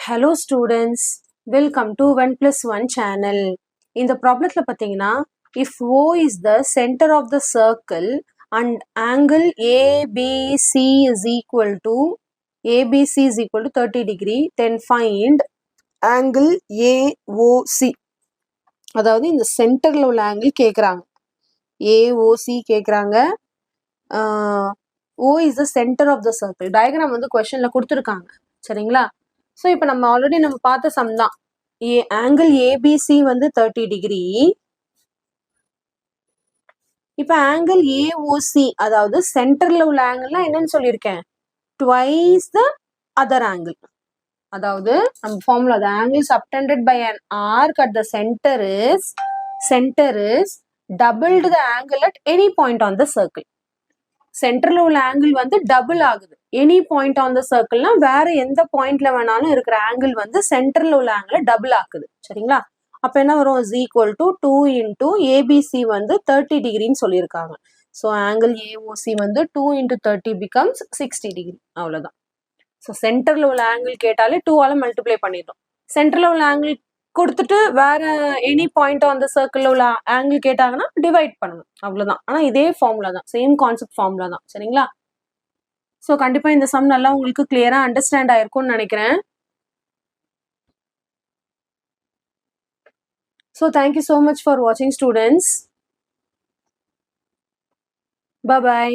Hello students, welcome to 1 plus 1 channel. இந்த ப்ராப்ளத்தில் பார்த்தீங்கன்னா if O is the center of the circle and angle ABC is equal to 30 degree, then find angle AOC. அதாவது இந்த சென்டரில் உள்ள angle கேட்குறாங்க, AOC கேட்குறாங்க. O is the center of the circle. Diagram வந்து கொஸ்டினில் கொடுத்துருக்காங்க, சரிங்களா? ஸோ இப்போ நம்ம ஆல்ரெடி நம்ம பார்த்த சம் தான். ஆங்கிள் ஏபிசி வந்து 30 டிகிரி. இப்போ ஆங்கிள் ஏஓசி, அதாவது சென்டர்ல உள்ள ஆங்கிள்னா என்னன்னு சொல்லியிருக்கேன், ட்வைஸ் த அதர் ஆங்கிள். அதாவது நம்ம formula, the angle subtended by an arc at the center is doubled the angle at any point on the circle. சென்டர்ல உள்ள ஆங்கிள் வந்து டபுள் ஆகுது. எனி பாயிண்ட் ஆன் த சர்க்கிள்னா வேற எந்த பாயிண்ட்ல வேணாலும் இருக்கிற ஆங்கிள் வந்து சென்டர்ல உள்ள ஆங்கிள் டபுள் ஆக்குது, சரிங்களா? அப்ப என்ன வரும், is equal to 2 into ABC வந்து 30 டிகிரின்னு சொல்லியிருக்காங்க. ஸோ ஆங்கிள் ஏஓசி வந்து 2 இன்டூ 30 பிகம்ஸ் 60 டிகிரி, அவ்வளோதான். ஸோ சென்டர்ல உள்ள ஆங்கிள் கேட்டாலே 2ஆல மல்டிப்ளை பண்ணிட்டோம். சென்டர்ல உள்ள ஆங்கிள் கொடுத்துட்டு வேற any point on the circle உள்ள ஆங்கிள் கேட்டாங்கன்னா டிவைட் பண்ணணும், அவ்வளவுதான். ஆனா இதே ஃபார்முலா தான், சேம் கான்செப்ட் ஃபார்முலா தான், சரிங்களா? ஸோ கண்டிப்பா இந்த சம் நல்லா உங்களுக்கு கிளியரா அண்டர்ஸ்டாண்ட் ஆயிருக்கும்னு நினைக்கிறேன். So thank you so much for வாட்சிங் ஸ்டூடெண்ட்ஸ். Bye bye.